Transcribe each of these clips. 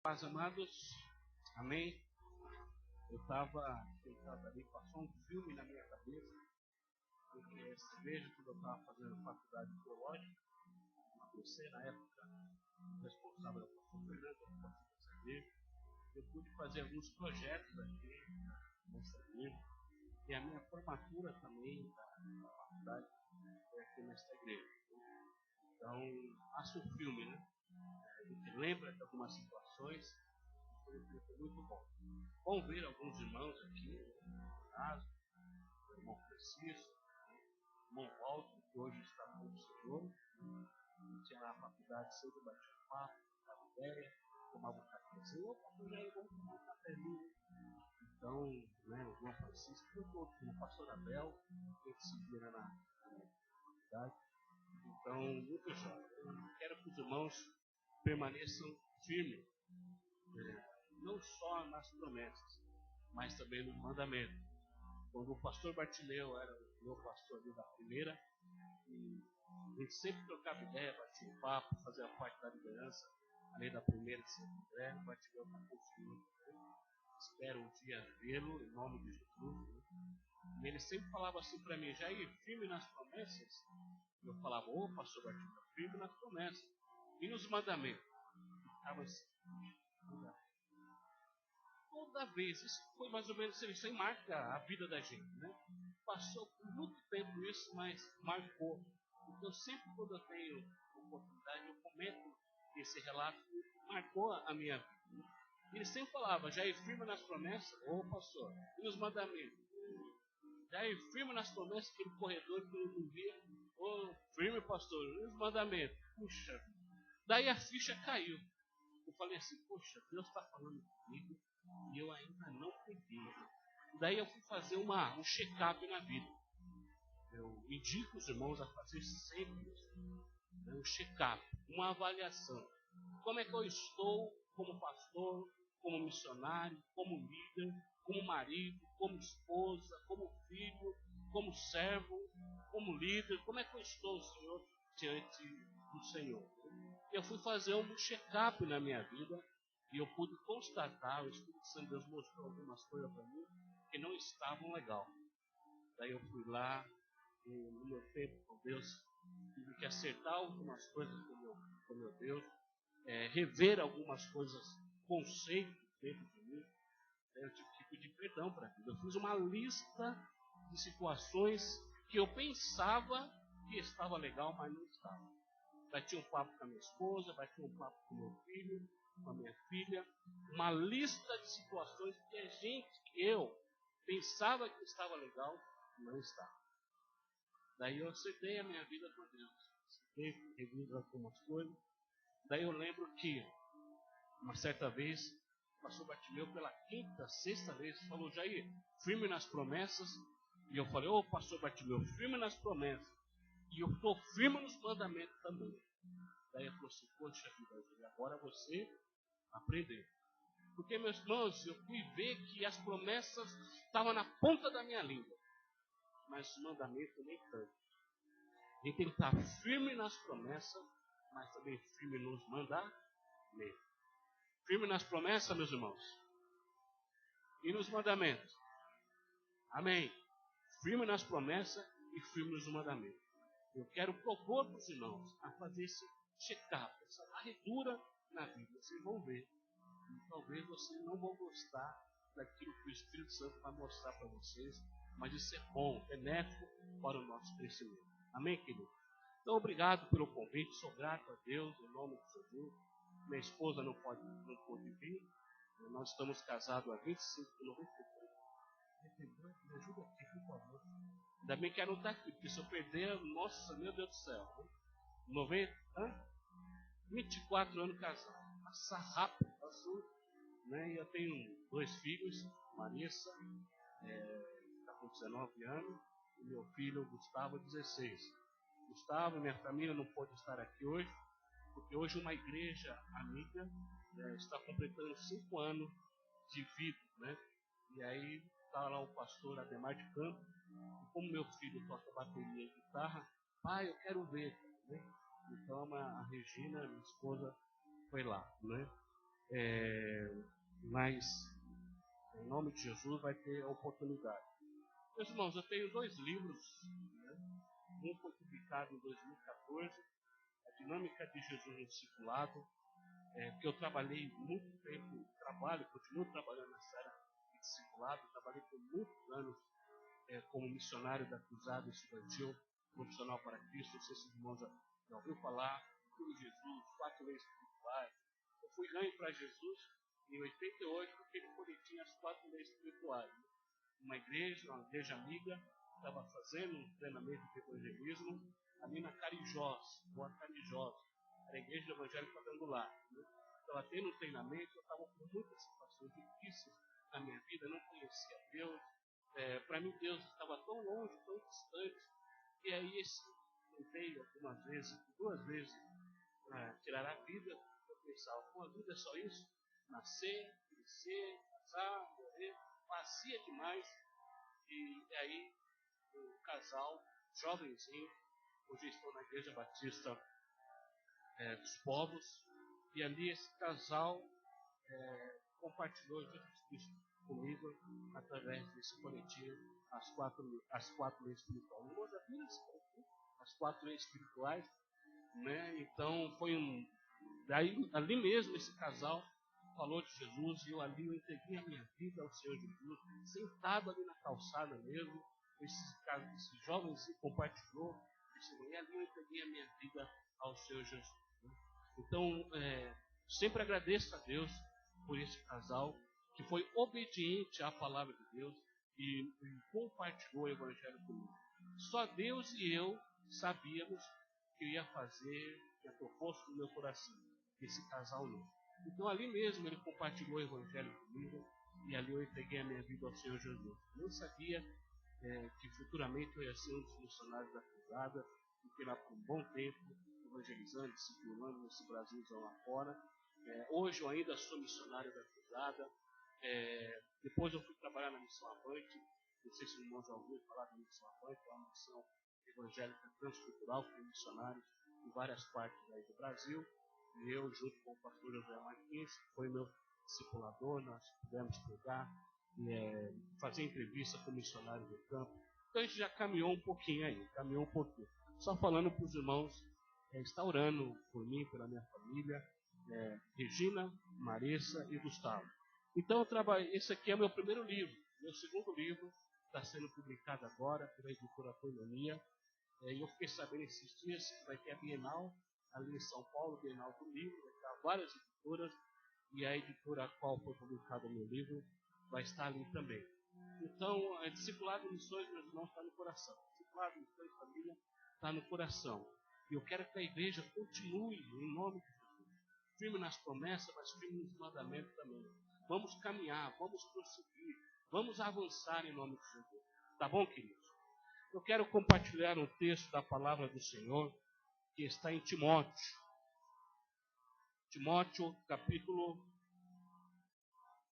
Paz, amados, amém. Eu estava sentado ali, passou um filme na minha cabeça, porque essa igreja, quando eu estava fazendo faculdade teológica, você na época responsável pelo pastor Fernando, dessa igreja, eu pude fazer alguns projetos aqui nessa igreja, e a minha formatura também da faculdade foi aqui nessa igreja. Então, passa o filme, né? A gente lembra de algumas situações. Foi muito bom. Bom ver alguns irmãos aqui, no caso, o irmão Francisco, o irmão Walter, que hoje está com o Senhor. Eu tinha na faculdade, sempre batia um papo, trocava ideia, tomava um cafezinho. Opa, já é bom tomar um cafezinho. Então, né, o irmão Francisco, o pastor Abel, que se vira na faculdade. Então, muito jovem. Eu quero que os irmãos permaneçam firmes. Não só nas promessas, mas também nos mandamentos. Quando o pastor Bartileu era o meu pastor ali da primeira, e a gente sempre trocava ideia, batia um papo, fazia parte da liderança, além da primeira de Santo André. O Bartileu está com o Senhor. Espero um dia vê-lo, em nome de Jesus. E ele sempre falava assim para mim: Jair, firme nas promessas. E eu falava: ô pastor Bartileu, firme nas promessas. E nos mandamentos? Ficava assim. Toda vez, isso foi mais ou menos, isso aí marca a vida da gente, né? Passou por muito tempo isso, mas marcou. Então, sempre quando eu tenho oportunidade, eu comento esse relato que marcou a minha vida. Ele sempre falava: Jair, firme nas promessas, ô pastor, e nos mandamentos. Jair, firme nas promessas, aquele corredor que eu não via, ô firme, pastor, e nos mandamentos. Puxa, daí a ficha caiu. Eu falei assim: poxa, Deus está falando comigo e eu ainda não peguei. Daí eu fui fazer um check-up na vida. Eu indico os irmãos a fazer sempre um check-up, uma avaliação. Como é que eu estou como pastor, como missionário, como líder, como marido, como esposa, como filho, como servo, como líder? Como é que eu estou, Senhor, diante do Senhor? Eu fui fazer um check-up na minha vida e eu pude constatar, o Espírito Santo de Deus mostrou algumas coisas para mim que não estavam legal. Daí eu fui lá, no meu tempo com Deus, tive que acertar algumas coisas com meu Deus, rever algumas coisas, conceitos dentro de mim. Daí eu tive que pedir perdão para Deus. Eu fiz uma lista de situações que eu pensava que estava legal, mas não estava. Bati um papo com a minha esposa, bati um papo com o meu filho, com a minha filha. Uma lista de situações que eu pensava que estava legal, não estava. Daí eu acertei a minha vida com Deus. Acertei, reviso algumas coisas. Daí eu lembro que, uma certa vez, o pastor Bartileu, pela quinta, sexta vez, falou: Jair, firme nas promessas. E eu falei: ô pastor Bartileu, firme nas promessas. E eu estou firme nos mandamentos também. Daí ele falou assim: poxa vida, agora você aprendeu. Porque, meus irmãos, eu fui ver que as promessas estavam na ponta da minha língua, mas os mandamentos nem tanto. A gente tem que estar firme nas promessas, mas também firme nos mandamentos. Firme nas promessas, meus irmãos, e nos mandamentos. Amém. Firme nas promessas e firme nos mandamentos. Eu quero propor para os irmãos a fazer esse check-up, essa varredura na vida. Vocês vão ver. E talvez vocês não vão gostar daquilo que o Espírito Santo vai mostrar para vocês, mas isso é bom, benéfico para o nosso crescimento. Amém, querido? Então, obrigado pelo convite. Sou grato a Deus, em nome de Jesus. Minha esposa não pôde vir. Nós estamos casados há 25 de 93. Me ajuda aqui, por favor. Ainda bem que ela não está aqui, porque se eu perder, nossa, meu Deus do céu. 24 anos casado. Passa rápido, passou. Né? E eu tenho 2 filhos, Marissa, está com 19 anos, e meu filho, Gustavo, 16. Gustavo, minha família não pode estar aqui hoje, porque hoje uma igreja amiga está completando 5 anos de vida, né? E aí está lá o pastor Ademar de Campos, e como meu filho toca bateria e guitarra, pai, eu quero ver, né? Então a Regina, minha esposa, foi lá, né? Mas, em nome de Jesus, vai ter a oportunidade. Meus irmãos, eu tenho 2 livros, né? Um foi publicado em 2014, A Dinâmica de Jesus no Discipulado, porque eu trabalhei muito tempo, continuo trabalhando nessa área de discipulado, trabalhei por muitos anos como missionário da Cruzada Estudantil, profissional para Cristo. Não sei se os irmãos já ouviu falar, Filho de Jesus, 4 leis espirituais. Eu fui ganho para Jesus em 88, porque ele tinha as 4 leis espirituais. Uma igreja amiga, estava fazendo um treinamento de evangelismo ali na Carijós, Rua Carijós. Era a igreja do Evangelho Quadrangular. Estava tendo um treinamento, eu estava com muitas situações difíceis na minha vida, não conhecia Deus. Para mim, Deus estava tão longe, tão distante. E aí, tentei algumas vezes, 2 vezes, tirar a vida. Eu pensava, a vida é só isso? Nascer, crescer, casar, morrer. Fazia demais. E aí, um casal, jovenzinho, hoje estou na Igreja Batista dos Povos, e ali esse casal compartilhou Jesus Cristo comigo através desse boletim, as quatro leis espirituais. As 4 leis espirituais, né? Então daí ali mesmo esse casal falou de Jesus, e eu entreguei a minha vida ao Senhor Jesus, sentado ali na calçada mesmo. Esse jovem se compartilhou, e ali eu entreguei a minha vida ao Senhor Jesus. Então, sempre agradeço a Deus por esse casal que foi obediente à palavra de Deus e compartilhou o Evangelho comigo. Só Deus e eu sabíamos que eu ia fazer, que é proposto no meu coração, esse casal não. Então, ali mesmo ele compartilhou o Evangelho comigo, e ali eu entreguei a minha vida ao Senhor Jesus. Eu sabia que futuramente eu ia ser um dos missionários da Cruzada, fiquei lá por um bom tempo, evangelizando, discipulando nesse Brasilzão lá fora. Hoje eu ainda sou missionário da Cruzada. Depois eu fui trabalhar na Missão Avante. Não sei se o irmão já ouviu falar da Missão Avante, é uma missão evangélica transcultural, com missionários em várias partes daí do Brasil. E eu, junto com o pastor José Martins, que foi meu discipulador, nós pudemos pegar e fazer entrevista com missionários do campo. Então a gente já caminhou um pouquinho aí, Só falando para os irmãos, está orando por mim, pela minha família, Regina, Marissa e Gustavo. Então esse aqui é meu primeiro livro. Meu segundo livro está sendo publicado agora pela editora Coinonia. E eu fiquei sabendo esses dias que vai ter a Bienal ali em São Paulo, Bienal do Livro, vai estar várias editoras, e a editora a qual foi publicado o meu livro vai estar ali também. Então, discipulado de missões, meus irmãos, está no coração. Discipulado de missões, família, está no coração. E eu quero que a igreja continue, em nome de Jesus, firme nas promessas, mas firme nos mandamentos também. Vamos caminhar, vamos prosseguir, vamos avançar em nome de Jesus. Tá bom, queridos? Eu quero compartilhar um texto da palavra do Senhor que está em Timóteo. Timóteo, capítulo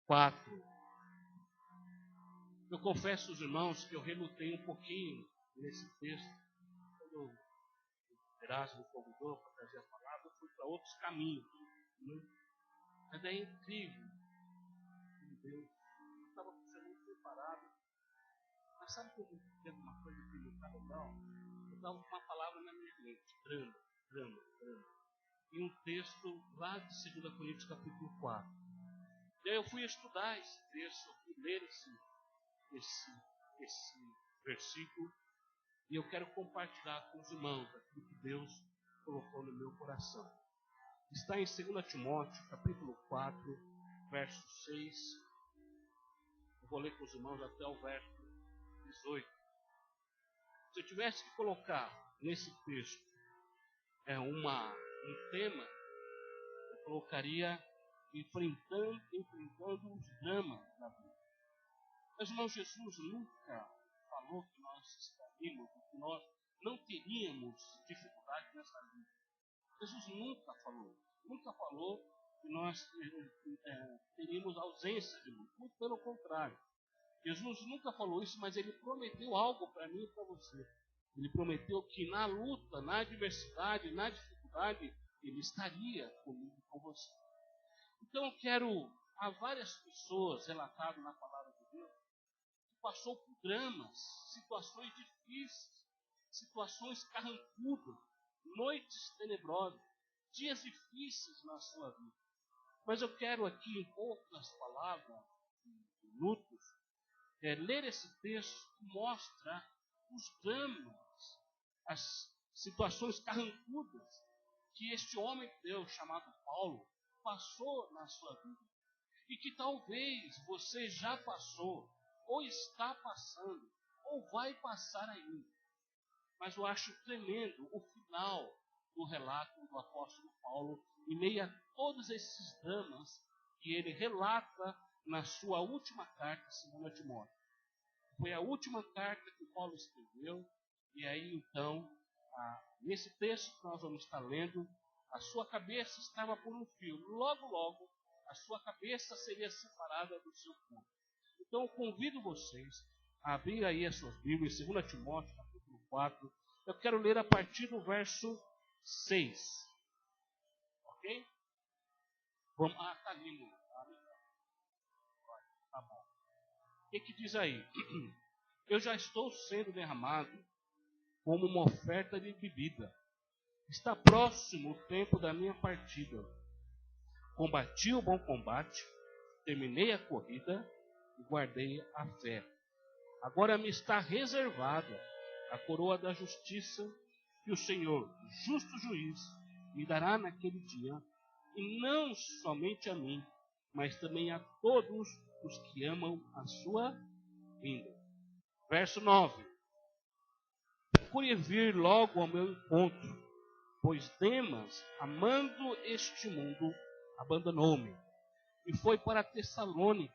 4. Eu confesso aos irmãos que eu relutei um pouquinho nesse texto. Quando o Erasmo me convidou para trazer a palavra, eu fui para outros caminhos. Né? Mas é incrível. Meu Deus, eu estava muito preparado. Mas sabe que eu teve uma coisa que não está legal? Eu estava com uma palavra na minha mente. Drama. E um texto lá de 2 Coríntios, capítulo 4. E aí eu fui estudar esse texto, eu fui ler esse versículo, e eu quero compartilhar com os irmãos aquilo que Deus colocou no meu coração. Está em 2 Timóteo, capítulo 4, verso 6. Eu vou ler com os irmãos até o verso 18. Se eu tivesse que colocar nesse texto um tema, eu colocaria enfrentando os dramas da vida. Mas, irmão, Jesus nunca falou que nós estaríamos, que nós não teríamos dificuldade nessa vida. Jesus nunca falou que nós teríamos ausência de luta. Muito pelo contrário. Jesus nunca falou isso, mas ele prometeu algo para mim e para você. Ele prometeu que na luta, na adversidade, na dificuldade, ele estaria comigo e com você. Então eu quero, há várias pessoas relatadas na palavra de Deus, que passou por dramas, situações difíceis, situações carrancudas, noites tenebrosas, dias difíceis na sua vida. Mas eu quero aqui, em poucas palavras, minutos, ler esse texto que mostra os dramas, as situações carrancudas que este homem de Deus, chamado Paulo, passou na sua vida. E que talvez você já passou, ou está passando, ou vai passar ainda. Mas eu acho tremendo o final do relato do apóstolo Paulo, em meio a todos esses dramas que ele relata na sua última carta, segundo Timóteo. Foi a última carta que Paulo escreveu, e aí então, nesse texto que nós vamos estar lendo, a sua cabeça estava por um fio. Logo, logo, a sua cabeça seria separada do seu corpo. Então eu convido vocês a abrir aí as suas Bíblias, 2 Timóteo, capítulo 4. Eu quero ler a partir do verso 6. Ok? Vamos, está lindo. Tá bom. O que diz aí? Eu já estou sendo derramado como uma oferta de bebida. Está próximo o tempo da minha partida. Combati o bom combate, terminei a corrida e guardei a fé. Agora me está reservada a coroa da justiça que o Senhor, justo juiz, me dará naquele dia, e não somente a mim, mas também a todos os que amam a sua vinda. Verso 9. Procure vir logo ao meu encontro, pois Demas, amando este mundo, abandonou-me e foi para Tessalônica.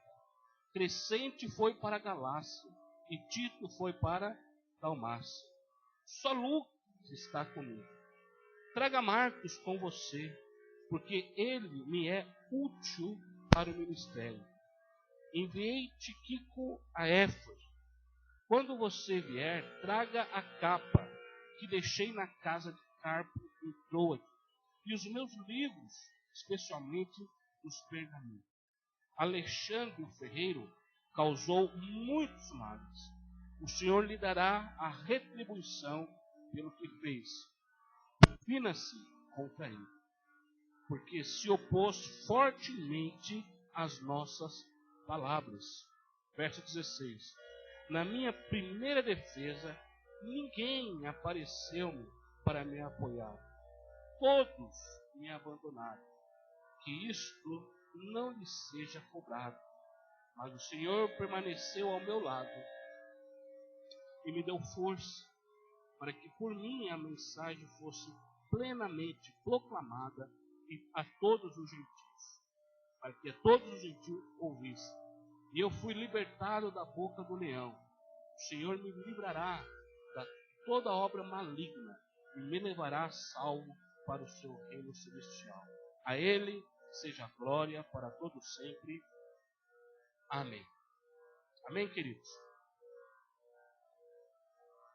Crescente foi para Galácia e Tito foi para Dalmácia. Só Lucas está comigo. Traga Marcos com você, porque ele me é útil para o ministério. Enviei Tíquico a Éfeso. Quando você vier, traga a capa que deixei na casa de Carpo em Troade, e os meus livros, especialmente os pergaminhos. Alexandre o ferreiro causou muitos males. O Senhor lhe dará a retribuição pelo que fez. Fina-se contra ele, porque se opôs fortemente às nossas palavras. Verso 16. Na minha primeira defesa, ninguém apareceu-me para me apoiar. Todos me abandonaram. Que isto não lhe seja cobrado. Mas o Senhor permaneceu ao meu lado e me deu força para que por mim a mensagem fosse plenamente proclamada a todos os gentios, para que a todos os gentios ouvissem. E eu fui libertado da boca do leão. O Senhor me livrará de toda obra maligna e me levará salvo para o seu reino celestial. A Ele seja a glória para todos sempre. Amém. Amém, queridos?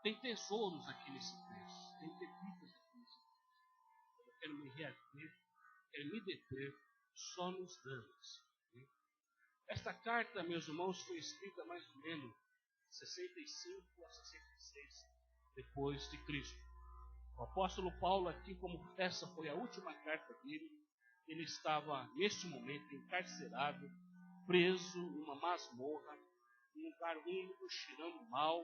Tem tesouros aqui nesse texto. Tem pepitas aqui nesse texto. Eu quero me reater, quero me deter só nos dramas. Esta carta, meus irmãos, foi escrita mais ou menos 65 a 66 depois de Cristo. O apóstolo Paulo aqui, como essa foi a última carta dele, ele estava neste momento encarcerado, preso em uma masmorra, em um lugar úmido, cheirando mal,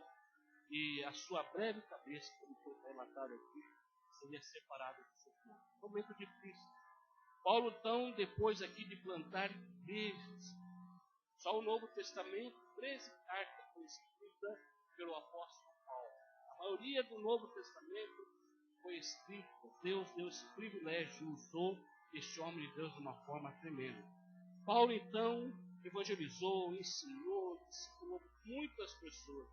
e a sua breve cabeça, como foi relatado aqui, seria separada do seu corpo. Momento difícil. Paulo, então, depois aqui de plantar igrejas, só o Novo Testamento, 13 cartas foram escritas pelo apóstolo Paulo. A maioria do Novo Testamento foi escrita. Deus deu esse privilégio, usou este homem de Deus de uma forma tremenda. Paulo, então, evangelizou, ensinou, discipulou muitas pessoas.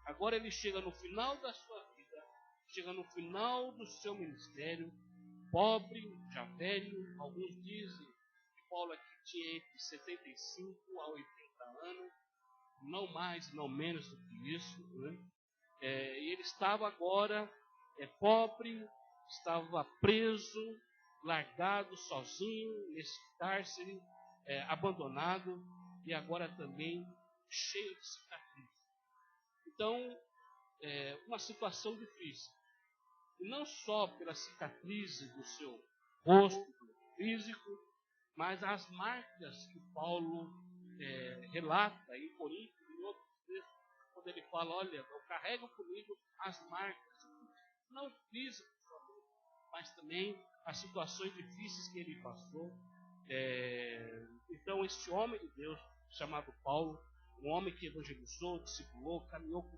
Agora ele chega no final da sua vida, chega no final do seu ministério, pobre, já velho. Alguns dizem que Paulo aqui tinha entre 75 a 80 anos, não mais, não menos do que isso, né? E ele estava agora pobre, estava preso, largado, sozinho, nesse cárcere, abandonado e agora também cheio de cicatrizes. Então, uma situação difícil. E não só pelas cicatrizes do seu rosto físico, mas as marcas que Paulo relata em Coríntios, em outros textos, quando ele fala, olha, eu carrego comigo as marcas, não físicas, mas também as situações difíceis que ele passou. Então, este homem de Deus, chamado Paulo, um homem que evangelizou, discipulou, caminhou com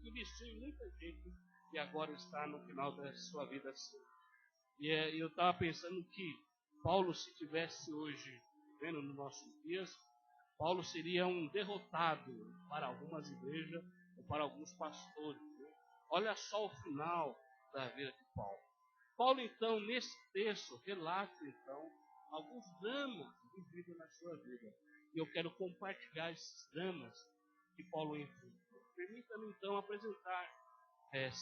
investiu em muita gente e agora está no final da sua vida assim. E eu estava pensando que Paulo, se tivesse hoje, vendo nos nossos dias, Paulo seria um derrotado para algumas igrejas ou para alguns pastores. Né? Olha só o final da vida de Paulo. Paulo, então, nesse texto, relata, então, alguns dramas vividos na sua vida. E eu quero compartilhar esses dramas que Paulo enfrentou. Permita-me, então, apresentar.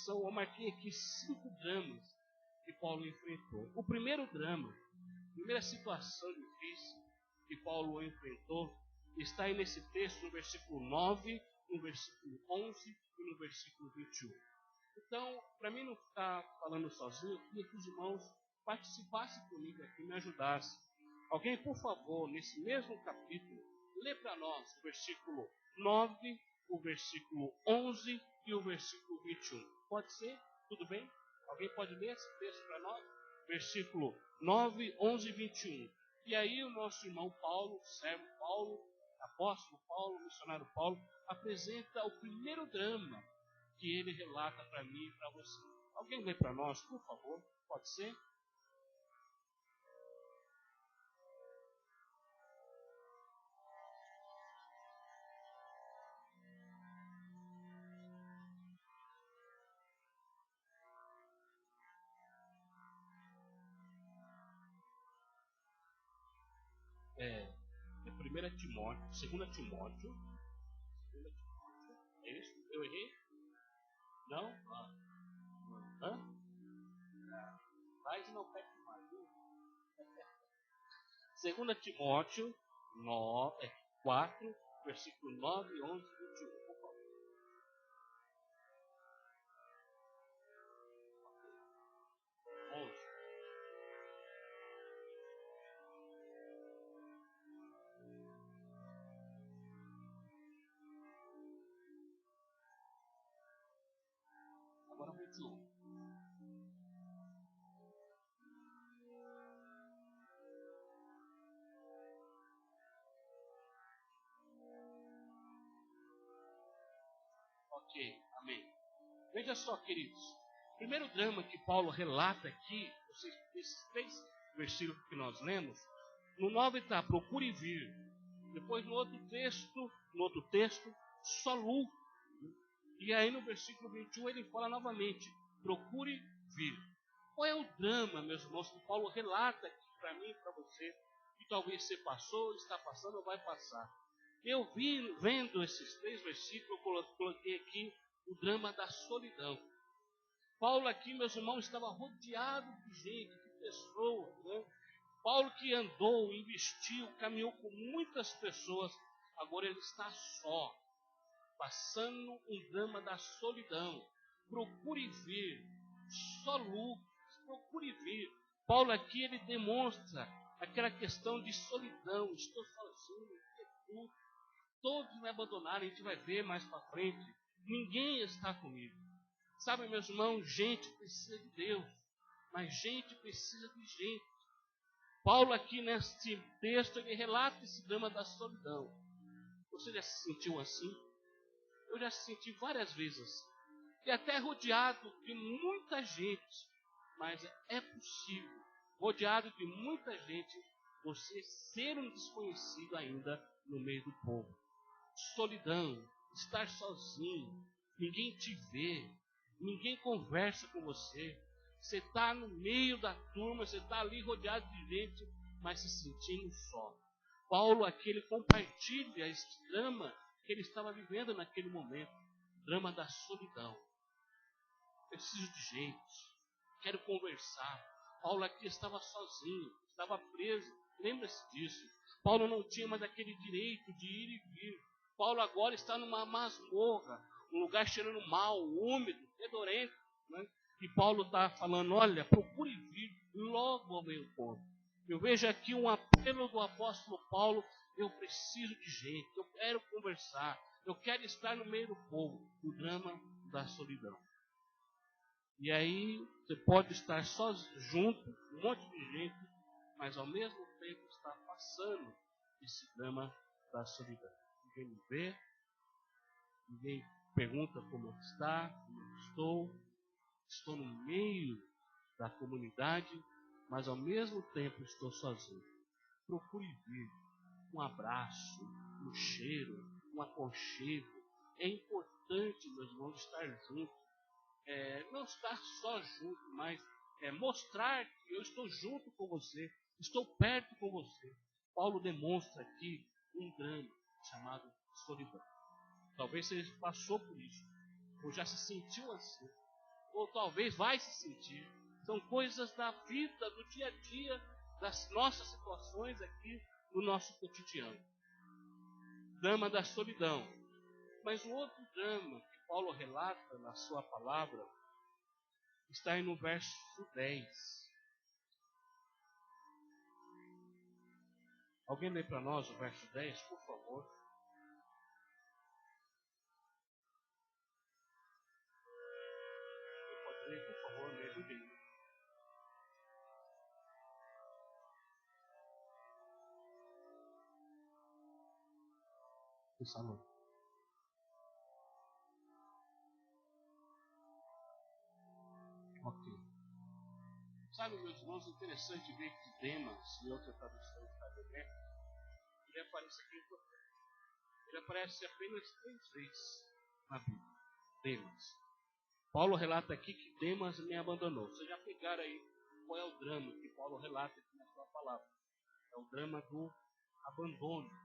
Eu marquei aqui 5 dramas que Paulo enfrentou. O primeiro drama, a primeira situação difícil que Paulo enfrentou, está aí nesse texto, no versículo 9, no versículo 11 e no versículo 21. Então, para mim não ficar falando sozinho, eu queria que os irmãos participassem comigo aqui, me ajudassem. Alguém, por favor, nesse mesmo capítulo, lê para nós o versículo 9, o versículo 11 e o versículo 21. Pode ser? Tudo bem? Alguém pode ler esse texto para nós? Versículo 9, 11 e 21. E aí o nosso irmão Paulo, servo Paulo, apóstolo Paulo, missionário Paulo, apresenta o primeiro drama que ele relata para mim e para você. Alguém lê para nós, por favor? Pode ser? É 1 Timóteo, 2 Timóteo. É isso? Eu errei? Não? Hã? Mas não pede mais. 2 Timóteo 4, versículo 9, 11 e 21. Por favor. 11. Agora 21. Ok, amém. Veja só, queridos. O primeiro drama que Paulo relata aqui, esses 3 versículos que nós lemos, no 9 está, procure vir. Depois no outro texto, só luto. E aí no versículo 21 ele fala novamente, procure vir. Qual é o drama, meus irmãos, que Paulo relata aqui para mim e para você, que talvez você passou, está passando ou vai passar? Eu vendo esses 3 versículos, eu coloquei aqui o drama da solidão. Paulo aqui, meus irmãos, estava rodeado de gente, de pessoas, né? Paulo que andou, investiu, caminhou com muitas pessoas, agora ele está só, passando um drama da solidão. Procure vir, só luz, procure vir. Paulo aqui ele demonstra aquela questão de solidão, estou sozinho, todos me abandonaram, a gente vai ver mais para frente, ninguém está comigo. Sabe, meus irmãos, gente precisa de Deus, mas gente precisa de gente. Paulo aqui neste texto, ele relata esse drama da solidão. Você já se sentiu assim? Eu já se senti várias vezes assim. E até rodeado de muita gente, mas é possível, rodeado de muita gente, você ser um desconhecido ainda no meio do povo. Solidão, estar sozinho, ninguém te vê, ninguém conversa com você. Você está no meio da turma, você está ali rodeado de gente, mas se sentindo só. Paulo aqui ele compartilha esse drama que ele estava vivendo naquele momento, drama da solidão. Preciso de gente, quero conversar. Paulo aqui estava sozinho, estava preso. Lembra-se disso. Paulo não tinha mais aquele direito de ir e vir. Paulo agora está numa masmorra, um lugar cheirando mal, úmido, fedorento, né? E Paulo está falando, olha, procure vir logo ao meu encontro. Eu vejo aqui um apelo do apóstolo Paulo, eu preciso de gente, eu quero conversar, eu quero estar no meio do povo, o drama da solidão. E aí você pode estar só junto, um monte de gente, mas ao mesmo tempo está passando esse drama da solidão. Ninguém me vê, ninguém pergunta como está, como eu estou no meio da comunidade, mas ao mesmo tempo estou sozinho. Procure vir um abraço, um cheiro, um aconchego. É importante, meus irmãos, estar juntos. Não estar só junto, mas mostrar que eu estou junto com você, estou perto com você. Paulo demonstra aqui um drama chamado solidão. Talvez você passou por isso, ou já se sentiu assim, ou talvez vai se sentir. São coisas da vida, do dia a dia, das nossas situações aqui no nosso cotidiano. Drama da solidão. Mas o outro drama que Paulo relata na sua palavra está aí no verso 10. Alguém lê para nós o verso 10, por favor? Você pode ler, por favor, me ajude. Salão. Ok. Sabe, meus irmãos, interessante ver que Demas, em outra tradução está aberto, ele aparece aqui em Portugal. Ele aparece apenas 3 vezes na Bíblia. Demas. Paulo relata aqui que Demas me abandonou. Vocês já pegaram aí qual é o drama que Paulo relata aqui na sua palavra. É o drama do abandono.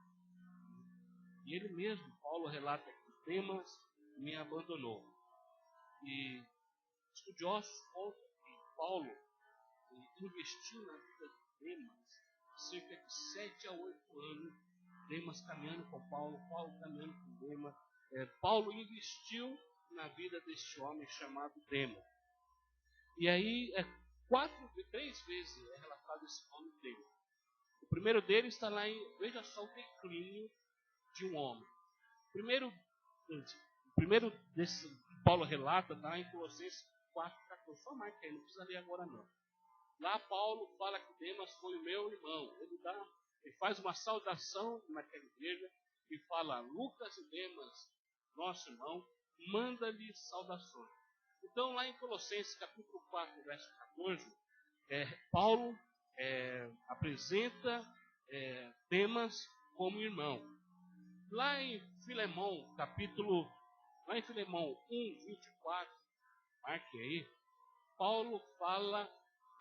E ele mesmo, Paulo relata que Demas me abandonou. E estudiosos contam que Paulo investiu na vida de Demas cerca de 7 a 8 anos. Demas caminhando com Paulo, Paulo caminhando com Demas. Paulo investiu na vida deste homem chamado Demas. E aí, 3 vezes é relatado esse nome dele. O primeiro dele está lá em, veja só o declínio de um homem. O primeiro desse que Paulo relata está em Colossenses 4,14. Só marca aí, não precisa ler agora não. Lá Paulo fala que Demas foi o meu irmão. Ele faz uma saudação naquela igreja e fala, Lucas e Demas, nosso irmão, manda-lhe saudações. Então lá em Colossenses capítulo 4, verso 14, Paulo apresenta Demas como irmão. Lá em Filemão 1, 24, marque aí, Paulo fala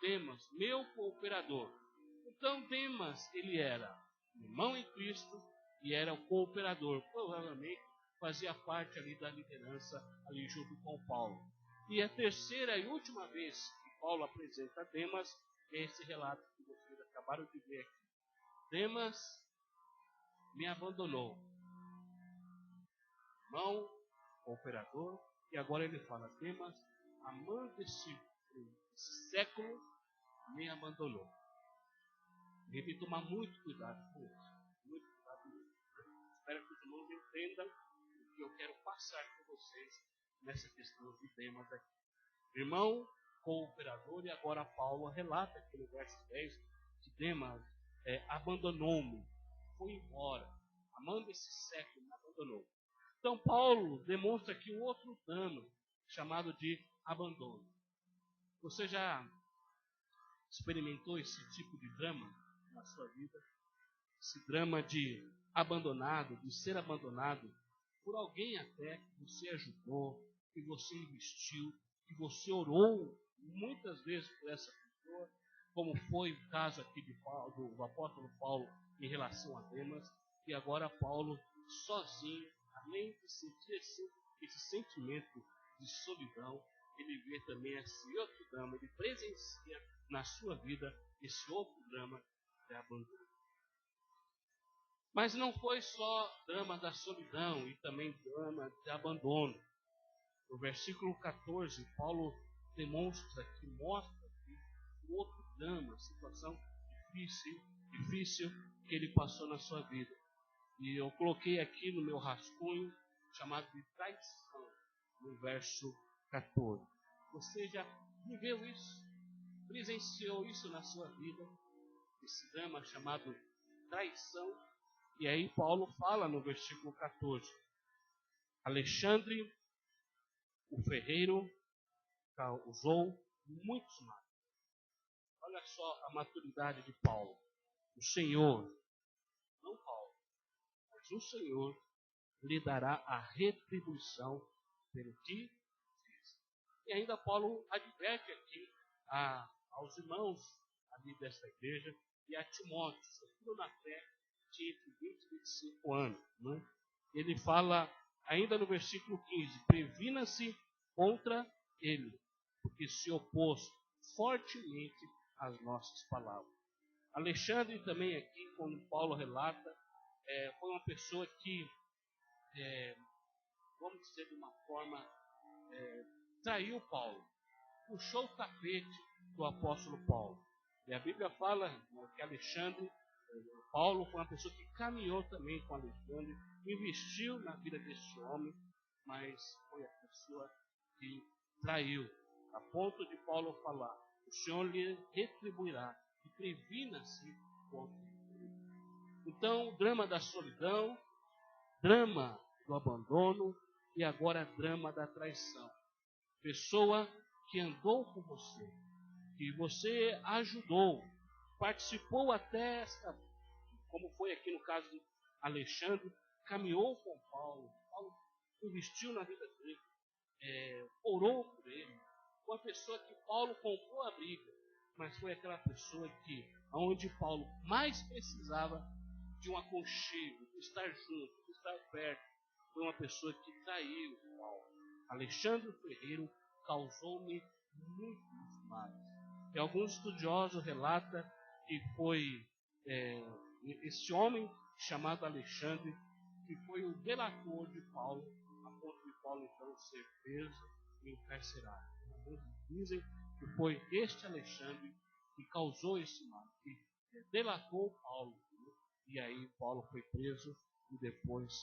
Demas, meu cooperador. Então Demas, ele era irmão em Cristo e era o cooperador. Provavelmente fazia parte ali da liderança ali junto com Paulo. E a terceira e última vez que Paulo apresenta Demas é esse relato que vocês acabaram de ver aqui. Demas me abandonou. Irmão, cooperador, e agora ele fala, Demas, amando esse século, me abandonou. Tem que tomar muito cuidado com isso. Muito cuidado mesmo. Espero que os irmãos entendam o que eu quero passar com vocês nessa questão de Demas aqui. Irmão, cooperador, e agora Paulo relata aqui no verso 10 que Demas abandonou-me, foi embora, amando esse século, me abandonou. Então Paulo demonstra aqui um outro dano chamado de abandono. Você já experimentou esse tipo de drama na sua vida? Esse drama de abandonado, de ser abandonado por alguém até que você ajudou, que você investiu, que você orou muitas vezes por essa pessoa, como foi o caso aqui do apóstolo Paulo em relação a Demas, e agora Paulo sozinho, além de sentir esse sentimento de solidão, ele vê também esse outro drama, ele presencia na sua vida esse outro drama de abandono. Mas não foi só drama da solidão e também drama de abandono. No versículo 14, Paulo mostra aqui outro drama, situação difícil que ele passou na sua vida. E eu coloquei aqui no meu rascunho, chamado de traição, no verso 14. Você já viveu isso? Presenciou isso na sua vida? Esse drama chamado traição? E aí Paulo fala no versículo 14. Alexandre, o ferreiro, causou muitos males. Olha só a maturidade de Paulo. O Senhor, não Paulo, mas o Senhor lhe dará a retribuição pelo que fez. E ainda Paulo adverte aqui aos irmãos ali desta igreja e a Timóteo, seu filho na fé, tinha entre 20 e 25 anos. Né? Ele fala ainda no versículo 15, previna-se contra ele, porque se opôs fortemente às nossas palavras. Alexandre também aqui, quando Paulo relata, foi uma pessoa que, vamos dizer de uma forma, traiu Paulo, puxou o tapete do apóstolo Paulo. E a Bíblia fala que Alexandre, Paulo foi uma pessoa que caminhou também com Alexandre, investiu na vida desse homem, mas foi a pessoa que traiu, a ponto de Paulo falar, o Senhor lhe retribuirá, e previna-se contra ele. Então, drama da solidão, drama do abandono e agora drama da traição. Pessoa que andou com você, que você ajudou, participou até esta, como foi aqui no caso de Alexandre, caminhou com Paulo investiu na vida dele, orou por ele. Foi uma pessoa que Paulo comprou a briga, mas foi aquela pessoa que, onde Paulo mais precisava de um aconchego, de estar junto, de estar perto, foi uma pessoa que traiu Paulo. Alexandre Ferreiro causou-me muitos males. E alguns estudiosos relatam que foi esse homem chamado Alexandre que foi o delator de Paulo, a ponto de Paulo então ser preso e encarcerado. Alguns dizem que foi este Alexandre que causou esse mal, que delatou Paulo. E aí Paulo foi preso e depois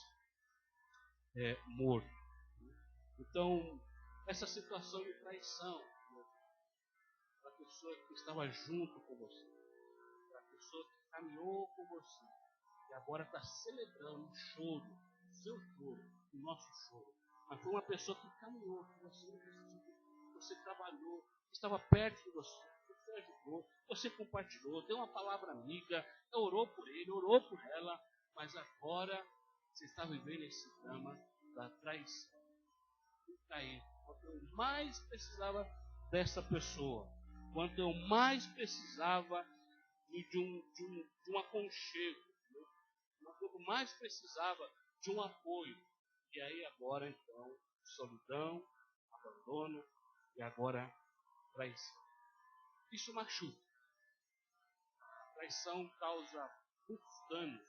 morto. Então, essa situação de traição, a pessoa que estava junto com você, a pessoa que caminhou com você, e agora está celebrando o choro, o seu choro, o nosso choro. Mas foi uma pessoa que caminhou com você trabalhou, estava perto de você, você ajudou, você compartilhou, deu uma palavra amiga, orou por ele, orou por ela, mas agora você está vivendo esse drama da traição. Trair. Quanto eu mais precisava dessa pessoa, quanto eu mais precisava de um aconchego, quanto mais precisava de um apoio. E aí agora então, solidão, abandono e agora traição. Isso machuca. A traição causa muitos danos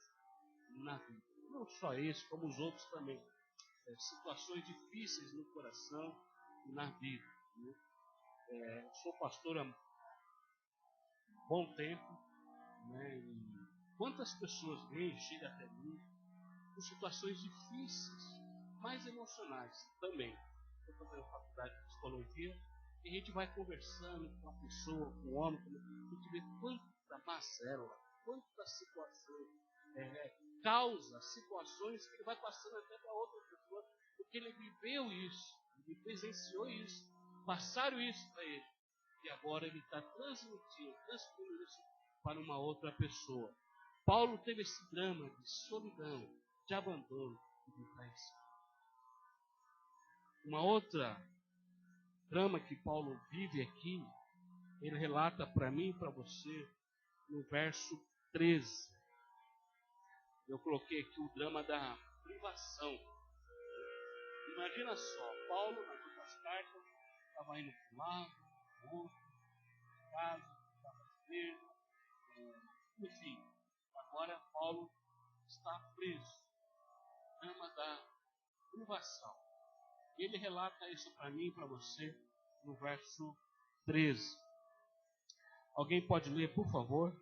na vida. Não só esse, como os outros também. Situações difíceis no coração e na vida. Né? Sou pastor há um bom tempo. Né? E quantas pessoas chegam até mim com situações difíceis, mais emocionais também. Eu estou fazendo faculdade de psicologia e a gente vai conversando com a pessoa, com o homem, a gente vê quanta macela, quantas situações, causa situações que ele vai passando até para outra pessoa, porque ele viveu isso, ele presenciou isso, passaram isso para ele, e agora ele está transferindo isso para uma outra pessoa. Paulo teve esse drama de solidão, de abandono e de traição. Uma outra drama que Paulo vive aqui, ele relata para mim e para você no verso 13. Eu coloquei aqui o drama da privação. Imagina só, Paulo nas outras cartas estava indo para um lado, para o outro, casa, governo, enfim. Agora Paulo está preso, drama da privação. Ele relata isso para mim e para você no verso 13. Alguém pode ler, por favor?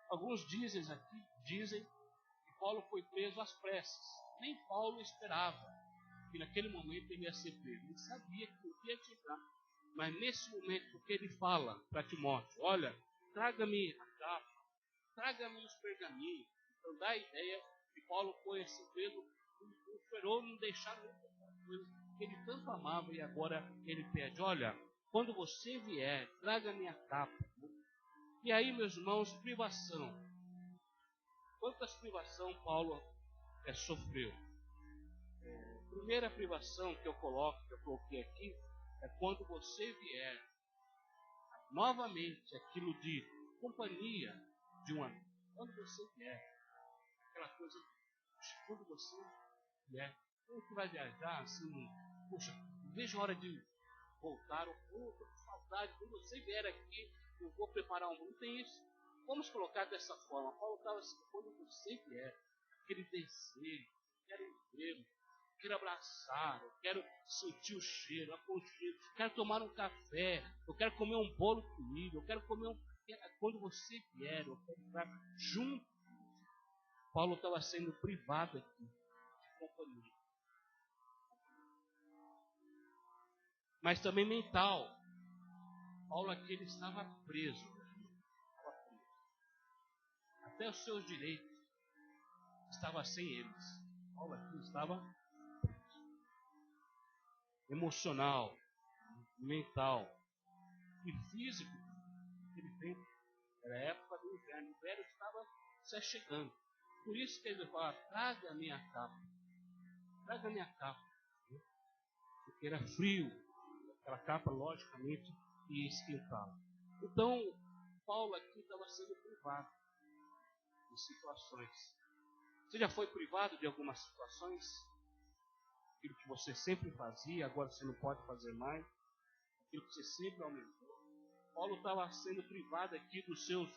Alguns dizem que Paulo foi preso às pressas. Nem Paulo esperava que naquele momento ele ia ser preso. Ele sabia que ia chegar. Mas nesse momento que ele fala para Timóteo, olha, traga-me a capa, traga-me os pergaminhos. Então dá a ideia que Paulo foi esse preso, não esperou não deixar muita coisa que ele tanto amava e agora ele pede, olha, quando você vier, traga-me a capa. E aí, meus irmãos, privação. Quantas privações Paulo sofreu? Primeira privação que eu coloquei aqui, é quando você vier novamente aquilo de companhia de um amigo. Quando você vier, aquela coisa, quando você vier, quando você vai viajar, assim, poxa, não vejo a hora de voltar, ou tô com saudade, quando você vier aqui, eu vou preparar um mundo. Tem isso. Vamos colocar dessa forma. Paulo estava assim, quando você vier, aquele desejo, quero vê-lo, quero abraçar, eu quero sentir o cheiro, aconchego, quero tomar um café, eu quero comer um bolo comigo, eu quero comer quando você vier, eu quero estar junto. Paulo estava sendo privado aqui de companhia. Mas também mental. Paulo aqui ele estava preso. Até os seus direitos estavam sem eles. Paulo aqui estava emocional, mental e físico. Aquele tempo era a época do inverno. O inverno estava se chegando. Por isso que ele fala, traga a minha capa. Traga a minha capa. Porque era frio. Aquela capa, logicamente, ia esquentar. Então, Paulo aqui estava sendo privado de situações. Você já foi privado de algumas situações? Aquilo que você sempre fazia, agora você não pode fazer mais. Aquilo que você sempre aumentou. Paulo estava sendo privado aqui dos seus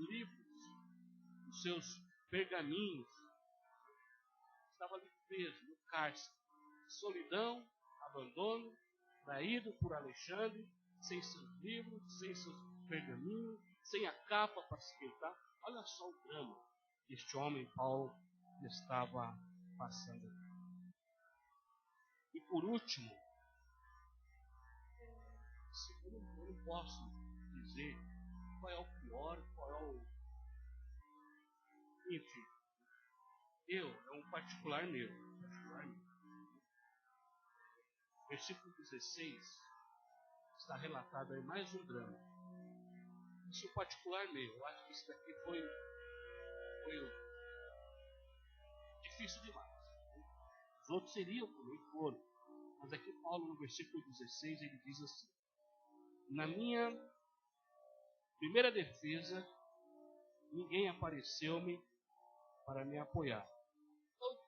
livros, dos seus pergaminhos. Estava ali preso no cárcere. Solidão, abandono, traído por Alexandre, sem seus livros, sem seus pergaminhos, sem a capa para se esquentar. Olha só o drama que este homem, Paulo, estava passando. E por último, eu não posso dizer qual é o pior, qual é o... Enfim, é um particular meu. Versículo 16 está relatado aí mais um drama. Isso é um particular meu. Eu acho que isso daqui foi difícil demais. Os outros seriam também foram. Mas aqui Paulo, no versículo 16, ele diz assim: na minha primeira defesa, ninguém apareceu-me para me apoiar. Todos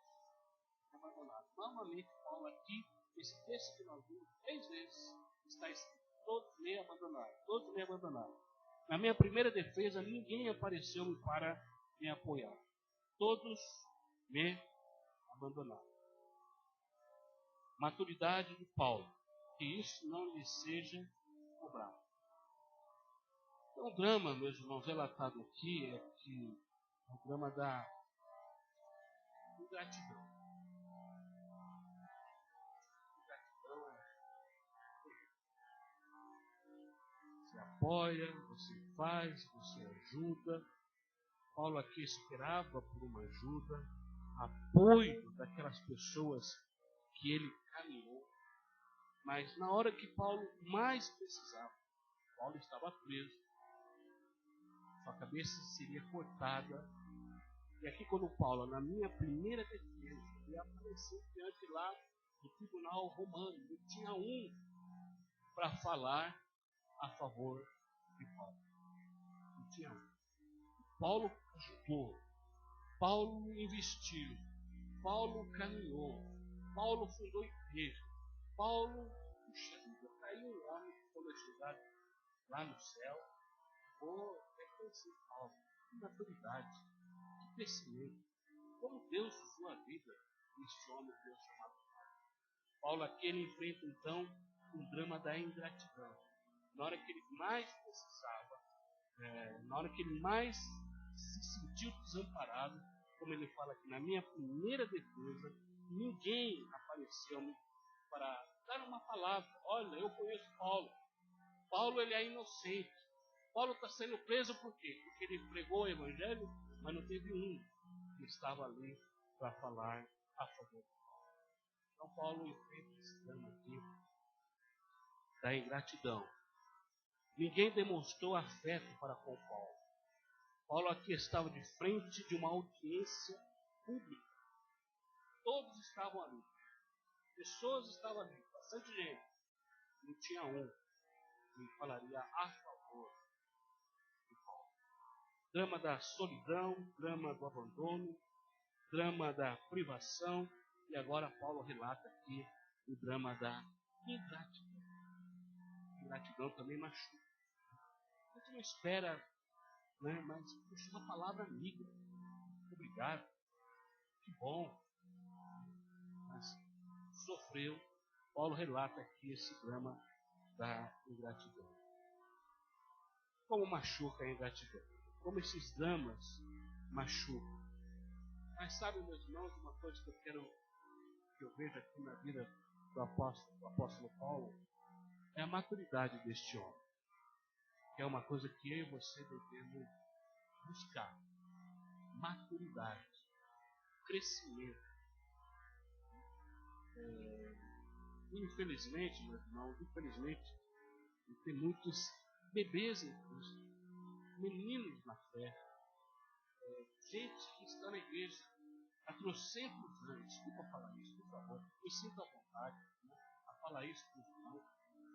abandonados. Novamente, Paulo aqui, esse texto que nós vimos 3 vezes, está escrito: todos me abandonaram. Todos me abandonaram. Na minha primeira defesa, ninguém apareceu-me para me apoiar. Todos me abandonaram. Maturidade de Paulo. Que isso não lhe seja cobrado. Então, o drama, meus irmãos, relatado aqui é que é o drama da ingratidão. Ingratidão você apoia, você faz, você ajuda. Paulo aqui esperava por uma ajuda, apoio daquelas pessoas que ele caminhou. Mas na hora que Paulo mais precisava, Paulo estava preso. Sua cabeça seria cortada. E aqui quando Paulo, na minha primeira defesa, ele apareceu diante lá do tribunal romano. E tinha um para falar a favor de Paulo. E tinha um. Paulo ajudou. Paulo investiu. Paulo caminhou. Paulo fundou igreja. Paulo, puxa vida, caiu um homem que quando eu chegar lá no céu, vou reconhecer Paulo. Que maturidade, que crescimento. Como Deus usou a vida deste homem que Deus chamado Paulo. Paulo aqui ele enfrenta então o drama da ingratidão. Na hora que ele mais precisava, na hora que ele mais se sentiu desamparado, como ele fala aqui, na minha primeira defesa, ninguém apareceu-me para dar uma palavra. Olha, eu conheço Paulo. Paulo ele é inocente. Paulo está sendo preso por quê? Porque ele pregou o evangelho, mas não teve um que estava ali para falar a favor. Então Paulo enfrenta esse drama aqui da ingratidão. Ninguém demonstrou afeto para com Paulo. Paulo aqui estava de frente de uma audiência pública. Todos estavam ali. Pessoas estavam ali, bastante gente. Não tinha um que falaria a favor de Paulo. Drama da solidão, drama do abandono, drama da privação. E agora Paulo relata aqui o drama da ingratidão. Ingratidão também machuca. A gente não espera, né, mas puxa, uma palavra amiga. Obrigado. Que bom. Mas sofreu. Paulo relata aqui esse drama da ingratidão. Como machuca a ingratidão? Como esses dramas machucam? Mas sabe, meus irmãos, uma coisa que eu vejo aqui na vida do apóstolo Paulo, é a maturidade deste homem. Que é uma coisa que eu e você devemos buscar. Maturidade. Crescimento. Infelizmente, meus irmãos, tem muitos bebês em Cristo, meninos na fé, gente que está na igreja há trocentos anos. Desculpa falar isso, por favor. Me sinto à vontade, né, a falar isso para os irmãos.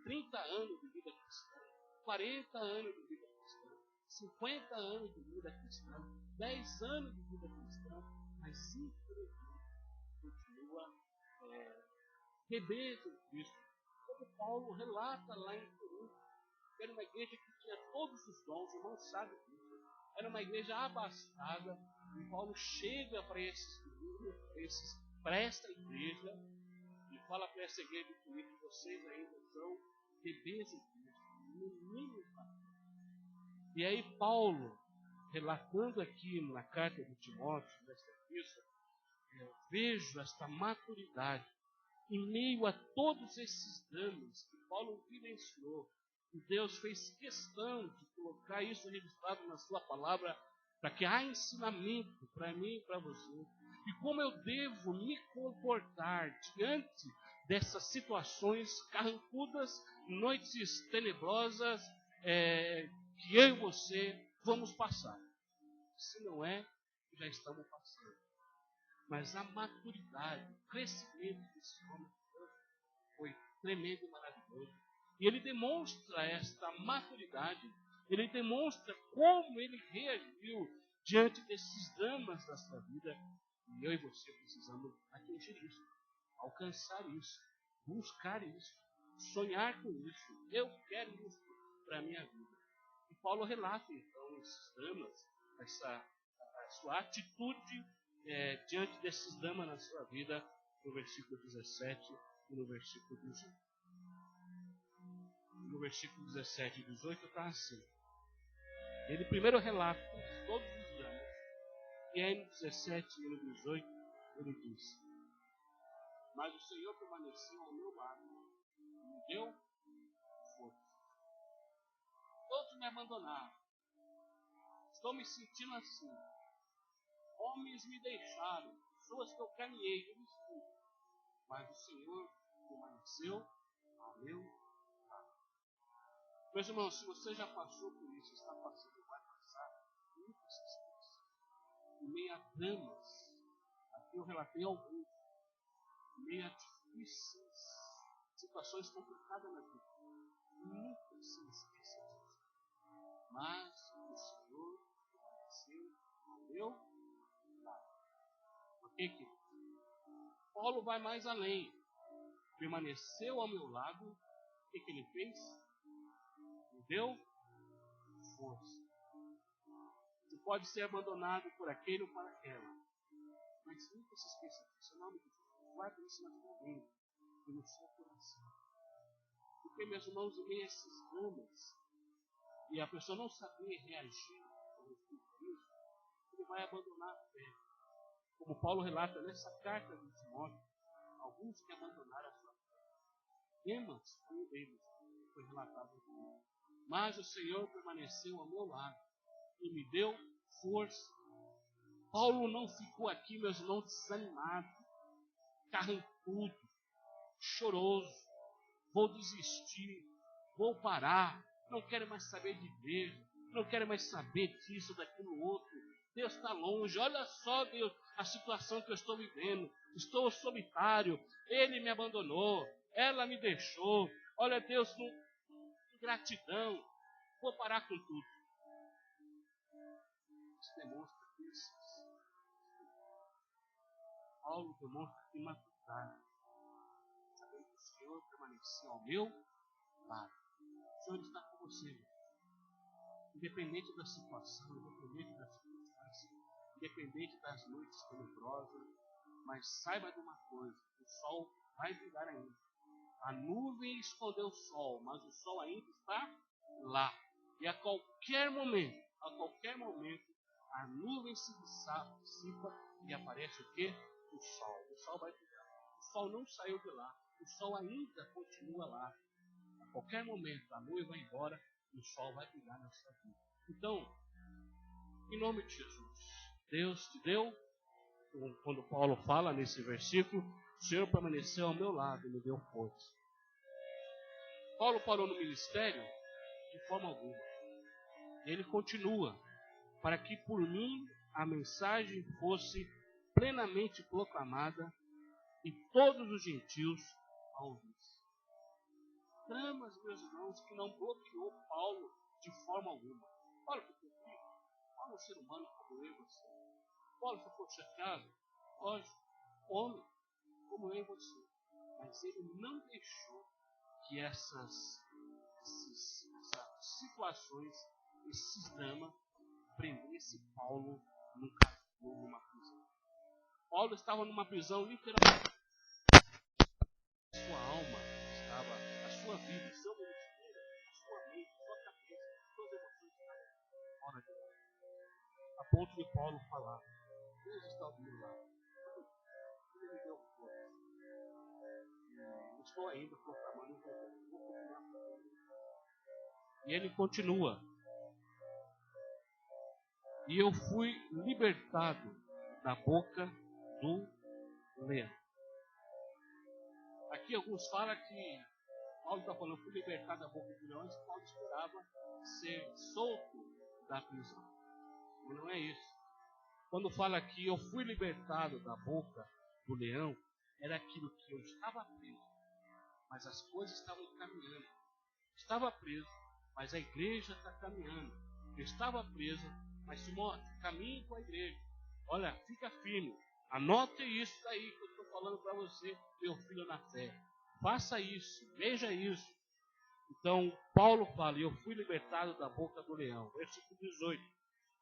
30 anos de vida cristã, 40 anos de vida cristã, 50 anos de vida cristã, 10 anos de vida cristã, mas infelizmente continua bebês em Cristo. Como Paulo relata lá em Corinto, que era uma igreja que tinha todos os dons, o irmão sabe disso. Era uma igreja abastada, e Paulo chega para esses meninos, para esta igreja, e fala para essa igreja de Corinto: vocês ainda são bebês em Cristo, meninos na fé. E aí Paulo, relatando aqui na carta de Timóteo, nesta epístola, eu vejo esta maturidade em meio a todos esses dramas que Paulo vivenciou. E Deus fez questão de colocar isso registrado na sua palavra, para que há ensinamento para mim e para você. E como eu devo me comportar diante dessas situações carrancudas, noites tenebrosas, que eu e você vamos passar. Se não é, já estamos passando. Mas a maturidade, o crescimento desse homem foi tremendo e maravilhoso. E ele demonstra esta maturidade, ele demonstra como ele reagiu diante desses dramas da sua vida. E eu e você precisamos atingir isso, alcançar isso, buscar isso, sonhar com isso. Eu quero isso para a minha vida. E Paulo relata então esses dramas, a sua atitude diante desses dramas na sua vida, no versículo 17 e no versículo 18. No versículo 17 e 18 está assim. Ele primeiro relata todos os dramas, e aí no 17 e no 18 ele diz: mas o Senhor permaneceu ao meu lado, me deu força. Todos me abandonaram, estou me sentindo assim. Homens me deixaram, pessoas que eu caminhei, eu desculpo, mas o Senhor permaneceu ao meu lado. Meus irmãos, se você já passou por isso, está passando, vai passar, nunca se esqueça. Em meio a dramas, aqui eu relatei alguns, em meio a difíceis situações complicadas na vida, nunca se esqueça disso. Mas o Senhor permaneceu ao meu lado. Ok, querido? Paulo vai mais além. Permaneceu ao meu lado. O que ele fez? Me deu força. Você pode ser abandonado por aquele ou por aquela. Mas nunca se esqueça disso. Em nome de Jesus, guarde isso na sua mente e no seu coração. Porque, meus irmãos, em meio a esses dramas, e a pessoa não saber reagir ao respeito disso, ele vai abandonar a fé. Como Paulo relata nessa carta de Timóteo, alguns que abandonaram a sua fé. Demas foi um deles, foi relatado aqui. Mas o Senhor permaneceu ao meu lado e me deu força. Paulo não ficou aqui, meus irmãos, desanimado, carrancudo, choroso. Vou desistir, vou parar, não quero mais saber de Deus, não quero mais saber disso, daquilo outro. Deus está longe, olha só, Deus, a situação que eu estou vivendo. Estou solitário, Ele me abandonou, ela me deixou. Olha, Deus, com gratidão, vou parar com tudo. Isso demonstra isso. Paulo demonstra que maturidade. Sabendo que o Senhor permaneceu ao meu lado. O Senhor está com você. Independente da situação, independente das circunstâncias, independente das noites tenebrosas, mas saiba de uma coisa, o sol vai brilhar ainda. A nuvem escondeu o sol, mas o sol ainda está lá. E a qualquer momento, a nuvem se dissipa e aparece o quê? O sol. O sol vai brilhar. O sol não saiu de lá. O sol ainda continua lá. A qualquer momento, a nuvem vai embora e o sol vai brilhar na sua vida. Então, em nome de Jesus, Deus te deu, quando Paulo fala nesse versículo, o Senhor permaneceu ao meu lado e me deu força. Paulo parou no ministério de forma alguma. Ele continua, para que por mim a mensagem fosse plenamente proclamada e todos os gentios a ouvissem. Dramas, meus irmãos, que não bloqueou Paulo de forma alguma. Paulo ficou triste. Paulo é um ser humano como eu e você. Paulo ficou chateado. Lógico, homem como eu e você. Mas ele não deixou que essas situações, esses dramas, prendesse Paulo numa prisão. Paulo estava numa prisão literalmente. Sua alma estava, a sua vida, o seu ministério, a sua mente, a sua cabeça, suas emoções estavam fora de lá. A ponto de Paulo falar: Deus está ao meu lado. Ele me deu força. Estou ainda proclamando o evangelho. Vou continuar fazendo. E ele continua. E eu fui libertado da boca do leão. Aqui alguns falam que Paulo está falando, eu fui libertado da boca do leão, e Paulo esperava ser solto da prisão. Mas não é isso. Quando fala aqui, eu fui libertado da boca do leão, era aquilo que eu estava preso, mas as coisas estavam caminhando. Estava preso, mas a igreja está caminhando. Eu estava preso, mas Timóteo, caminhe com a igreja. Olha, fica firme. Anote isso daí que eu estou falando para você, meu filho na fé. Faça isso, veja isso. Então, Paulo fala, eu fui libertado da boca do leão. Versículo 18.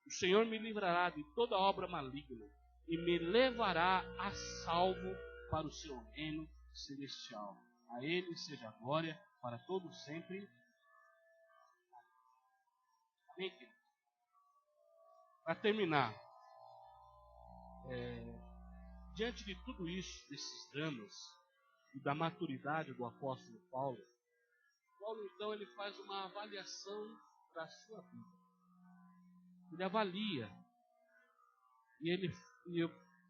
O Senhor me livrará de toda obra maligna e me levará a salvo para o seu reino celestial. A Ele seja a glória para todos sempre. Amém, querido? Para terminar, diante de tudo isso, desses dramas e da maturidade do apóstolo Paulo, então ele faz uma avaliação da sua vida. Ele avalia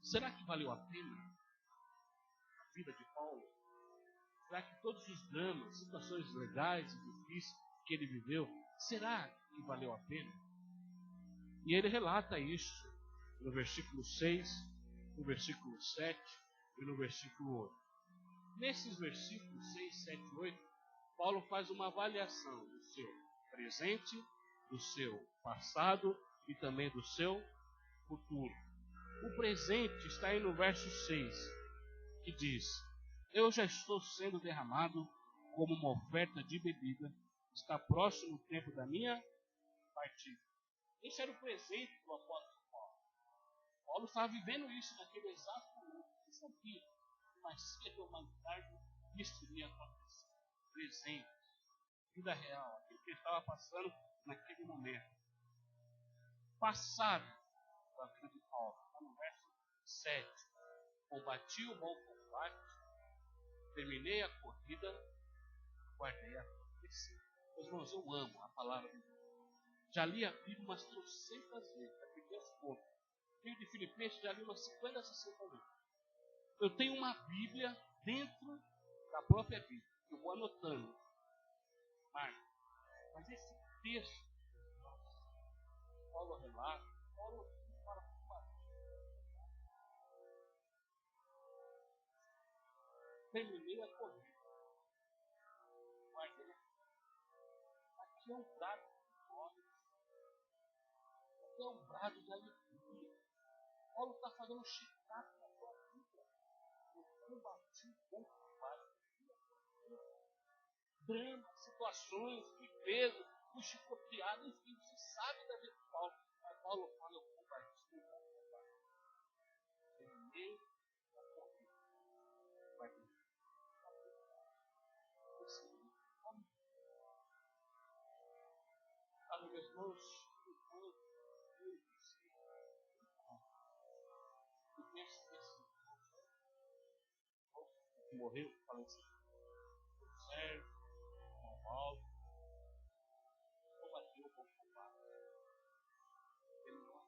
será que valeu a pena a vida de Paulo? Será que todos os dramas, situações legais e difíceis que ele viveu, será que valeu a pena? E ele relata isso no versículo 6, no versículo 7 e no versículo 8. Nesses versículos 6, 7 e 8, Paulo faz uma avaliação do seu presente, do seu passado e também do seu futuro. O presente está aí no verso 6. que diz: eu já estou sendo derramado como uma oferta de bebida, está próximo o tempo da minha partida. Esse era o presente do apóstolo Paulo. Paulo estava vivendo isso naquele exato momento. Ele sabia que mais cedo ou mais tarde isso iria acontecer. Presente, vida real, aquilo que ele estava passando naquele momento. Passado da vida de Paulo, está no verso 7. Combati o bom combate, terminei a corrida, guardei a fé. Meus irmãos, eu amo a palavra de Deus. Já li a Bíblia umas 300 vezes, aprendi as contas. Livro de Filipenses já li umas 50, 60 vezes. Eu tenho uma Bíblia dentro da própria Bíblia. Eu vou anotando. Mas esse texto, Paulo relata, Paulo fala com terminei a corrida. Guardei. Aqui é um brado de glória. Aqui é um brado de alegria. Paulo está fazendo um check-up na sua vida. Eu combati o bom combate. Dramas, situações, fui preso, fui chicoteado, enfim, você sabe da vida de Paulo. Mas Paulo fala, eu combati o bom combate. Terminei a corrida. Guardei. Sabe, meus irmãos, eu penso nesse que morreu, faleceu, o Sérgio, o Paulo, combateu o bom combate. Ele não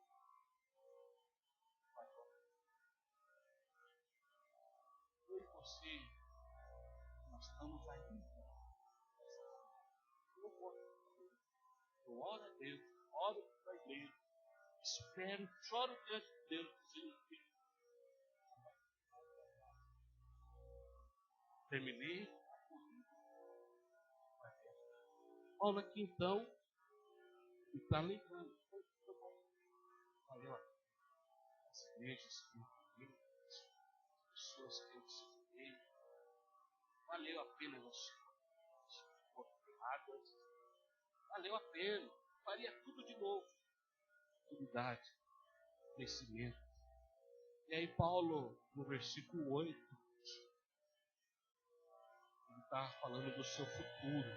combateu. Eu e você, nós estamos aí. Eu oro a Deus, oro para a igreja, espero, choro diante de Deus, dizendo que terminei a corrida. Paulo aqui então está lembrando, valeu as igrejas que eu fui, as pessoas que eu visitei, valeu a pena você águas, valeu a pena, faria tudo de novo, unidade, crescimento. E aí Paulo, no versículo 8, ele está falando do seu futuro.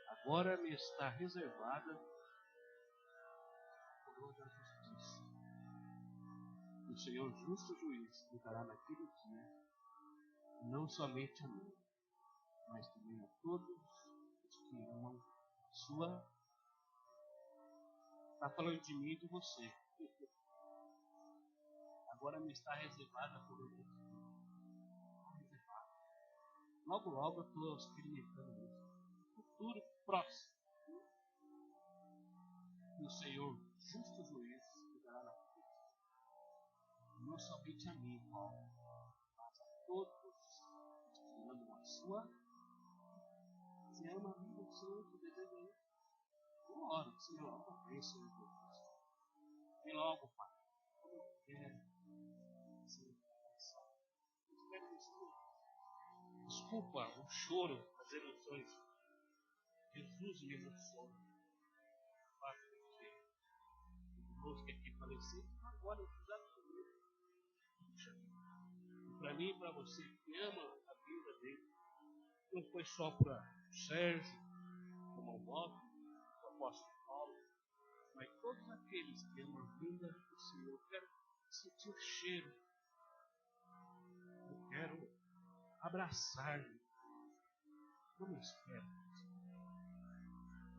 Agora me está reservada a coroa da justiça. O Senhor justo juiz me dará naquele dia, não somente a mim, mas também a todos os que amam sua. Está falando de mim e de você. Agora me está reservada a coroa da justiça. Logo, logo eu estou experimentando isso. Futuro próximo. E o Senhor, justo juiz, me dará na frente. Não somente a mim, Paulo, mas a todos os que amam a sua. Se ama a mim, o Senhor te deseja isso. Eu oro, Senhor, uma vez, Senhor Jesus. Vem logo, Pai. Como eu quero, Senhor, pensar. Espero isso. Desculpa o choro, as emoções. Jesus me emociona. Fato que irmãos que aqui faleceram, agora eu já comigo. E para mim e para você que ama a vida dele, não foi só para o Sérgio, como o Bob, o apóstolo Paulo, mas todos aqueles que amam a vinda do Senhor. Eu quero sentir o cheiro, eu quero abraçar-lhe. Não me espere.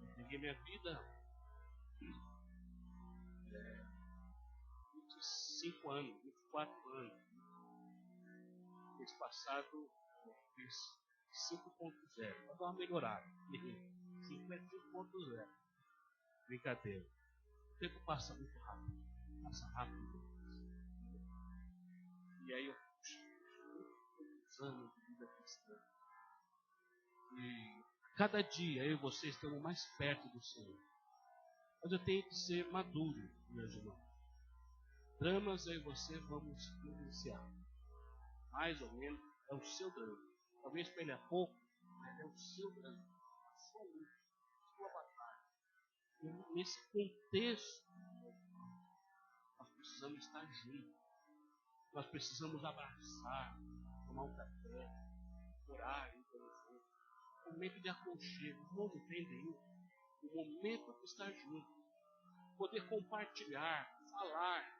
Eu peguei minha vida 25 anos, 24 anos. Mês passado eu fiz 5.0. Vou dar uma melhorada. 5 é 5.0. Brincadeira. O tempo passa muito rápido. Passa rápido. E aí eu muitos anos de vida cristã. E cada dia eu e vocês estamos mais perto do Senhor. Mas eu tenho que ser maduro, meus irmãos. Dramas eu e você vamos vivenciar. mais ou menos, é o seu drama. Talvez para ele é pouco, mas é o seu drama, a sua luta, a sua batalha. E nesse contexto, nós precisamos estar juntos. Nós precisamos abraçar, tomar um café, orar um pelos outros. Um momento de aconchego, irmãos, entendem isso? O momento de estar junto, poder compartilhar, falar.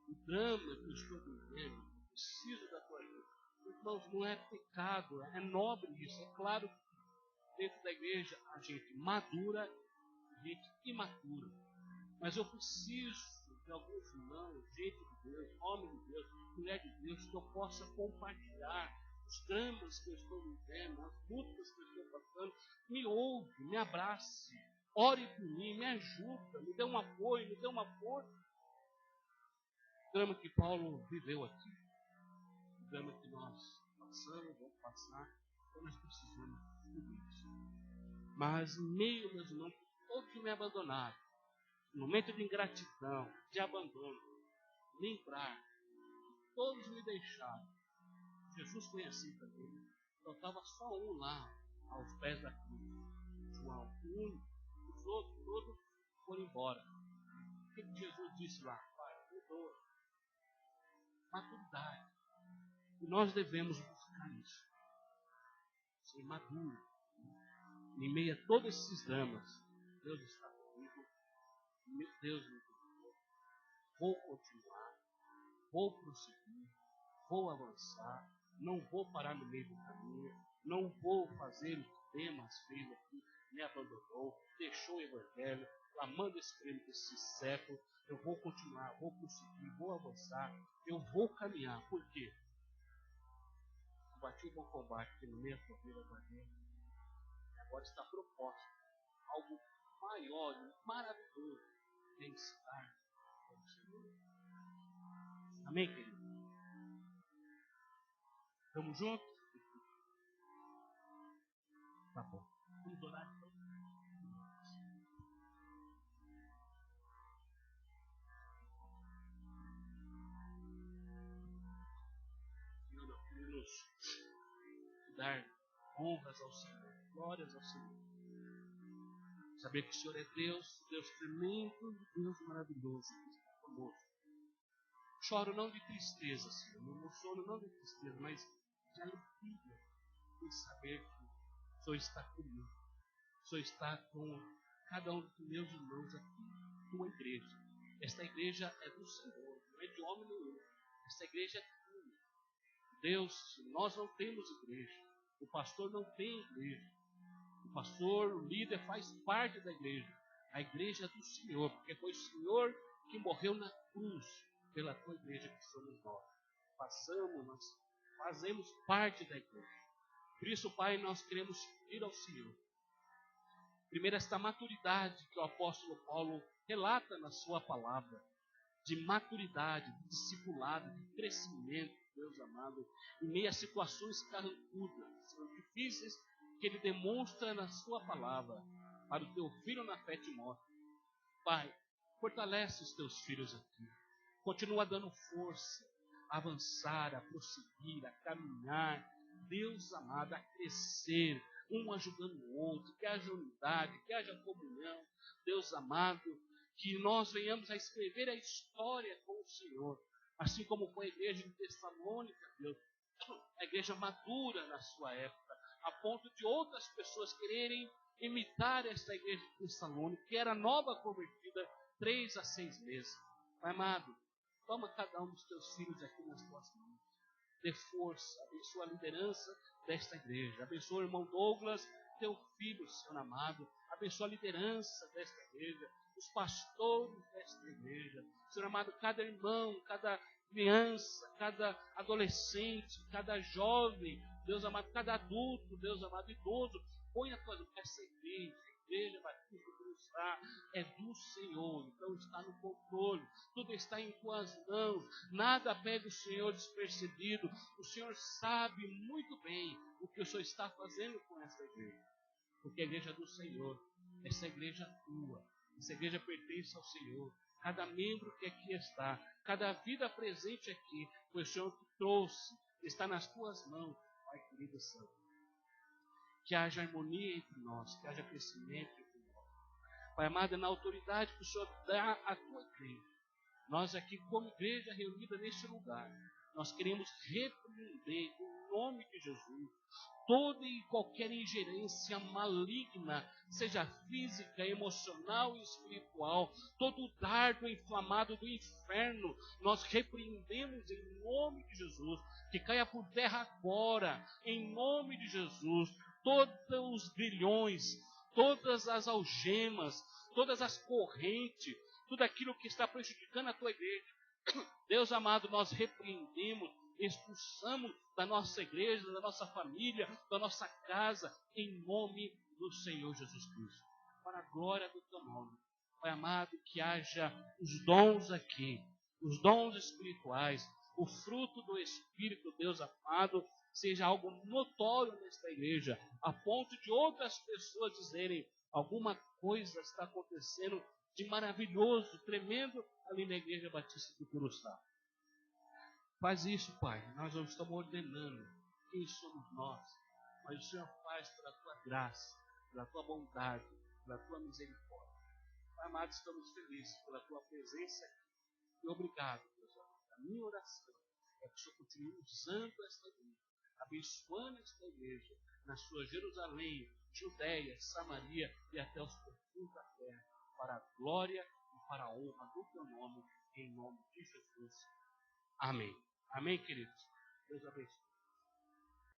O drama que eu estou vivendo, eu preciso da tua ajuda. Irmãos, não é pecado, é nobre isso. É claro que dentro da igreja há gente madura, gente imatura. Mas eu preciso de alguns irmãos, gente de Deus, homem de Deus, mulher de Deus, que eu possa compartilhar os dramas que eu estou vivendo, as lutas que eu estou passando. Me ouve, me abrace, ore por mim, me ajuda, me dê um apoio, me dê uma força. O drama que Paulo viveu aqui, o drama que nós passamos, vamos passar, então nós precisamos de tudo isso. Mas em meio, meus irmãos, todos que me abandonaram, no momento de ingratidão, de abandono, lembrar, todos me deixaram. Jesus foi assim também. Faltava só um lá, aos pés da cruz. João, o único. Os outros todos foram embora. O que Jesus disse lá? Pai, perdoa. Maturidade. E nós devemos buscar isso. Ser maduro. Em meio a todos esses dramas, Deus está comigo. Deus me perdoou. Vou continuar. Vou prosseguir. Vou avançar. Não vou parar no meio do caminho. Não vou fazer o que Demas fez aqui. Me abandonou. Deixou o evangelho. Clamando esse crime desse século. Eu vou continuar. Vou prosseguir. Vou avançar. Eu vou caminhar. Por quê? Combati o bom combate, que no meio da corrida guardei. Agora está proposto algo maior e maravilhoso em estar com o Senhor. Amém, querido? Estamos juntos? Tá bom. Vamos orar então. Senhor, eu queria nos dar honras ao Senhor, glórias ao Senhor. Saber que o Senhor é Deus, Deus tremendo, Deus maravilhoso, que está conosco. Choro não de tristeza, Senhor, me emociono não de tristeza, mas de alegria em saber que o Senhor está comigo. O Senhor está com cada um dos meus irmãos aqui, tua igreja. Esta igreja é do Senhor, não é de homem nenhum. Esta igreja é tua. Deus, nós não temos igreja. O pastor não tem igreja. O pastor, o líder, faz parte da igreja. A igreja é do Senhor, porque foi o Senhor que morreu na cruz pela tua igreja que somos nós. Nós fazemos parte da igreja. Por isso, Pai, nós queremos pedir ao Senhor. Primeiro, esta maturidade que o apóstolo Paulo relata na sua palavra. De maturidade, de discipulado, de crescimento, Deus amado, em meio a situações carrancudas, difíceis, que ele demonstra na sua palavra para o teu filho na fé Timóteo. Pai, fortalece os teus filhos aqui. Continua dando força a avançar, a prosseguir, a caminhar. Deus amado, a crescer, um ajudando o outro, que haja unidade, que haja comunhão. Deus amado, que nós venhamos a escrever a história com o Senhor, assim como foi a igreja de Tessalônica, Deus, a igreja madura na sua época, a ponto de outras pessoas quererem imitar esta igreja de Tessalônica, que era nova convertida 3 a 6 meses. Pai amado, toma cada um dos teus filhos aqui nas tuas mãos. Dê força, abençoa a liderança desta igreja. Abençoa o irmão Douglas, teu filho, Senhor amado. Abençoa a liderança desta igreja, os pastores desta igreja. Senhor amado, cada irmão, cada criança, cada adolescente, cada jovem, Deus amado, cada adulto, Deus amado, idoso, põe a tua essa igreja, a igreja Batista do Cruzar, é do Senhor, então está no controle, tudo está em tuas mãos, nada pega o Senhor despercebido, o Senhor sabe muito bem o que o Senhor está fazendo com essa igreja, porque a igreja é do Senhor, essa igreja é tua, essa igreja pertence ao Senhor, cada membro que aqui está, cada vida presente aqui, foi o Senhor que trouxe, está nas tuas mãos, Pai querido e santo. Que haja harmonia entre nós, que haja crescimento entre nós. Pai amado, é na autoridade que o Senhor dá à tua igreja. Nós aqui, como igreja reunida neste lugar, nós queremos repreender, em nome de Jesus, toda e qualquer ingerência maligna, seja física, emocional e espiritual, todo dardo inflamado do inferno, nós repreendemos em nome de Jesus, que caia por terra agora, em nome de Jesus, todos os grilhões, todas as algemas, todas as correntes, tudo aquilo que está prejudicando a tua igreja. Deus amado, nós repreendemos, expulsamos da nossa igreja, da nossa família, da nossa casa, em nome do Senhor Jesus Cristo. Para a glória do teu nome. Pai amado, que haja os dons aqui, os dons espirituais, o fruto do Espírito, Deus amado, seja algo notório nesta igreja, a ponto de outras pessoas dizerem, alguma coisa está acontecendo de maravilhoso, tremendo ali na Igreja Batista do Curuçá. Faz isso, Pai. Nós não estamos ordenando quem somos nós, mas o Senhor faz pela tua graça, pela tua bondade, pela tua misericórdia. Pai amado, estamos felizes pela tua presença aqui. E obrigado, Deus amado. A minha oração é que o Senhor continue usando esta igreja, abençoando esta igreja na sua Jerusalém, Judéia, Samaria e até os confins da terra, para a glória e para a honra do teu nome, em nome de Jesus. Amém. Amém, queridos. Deus abençoe.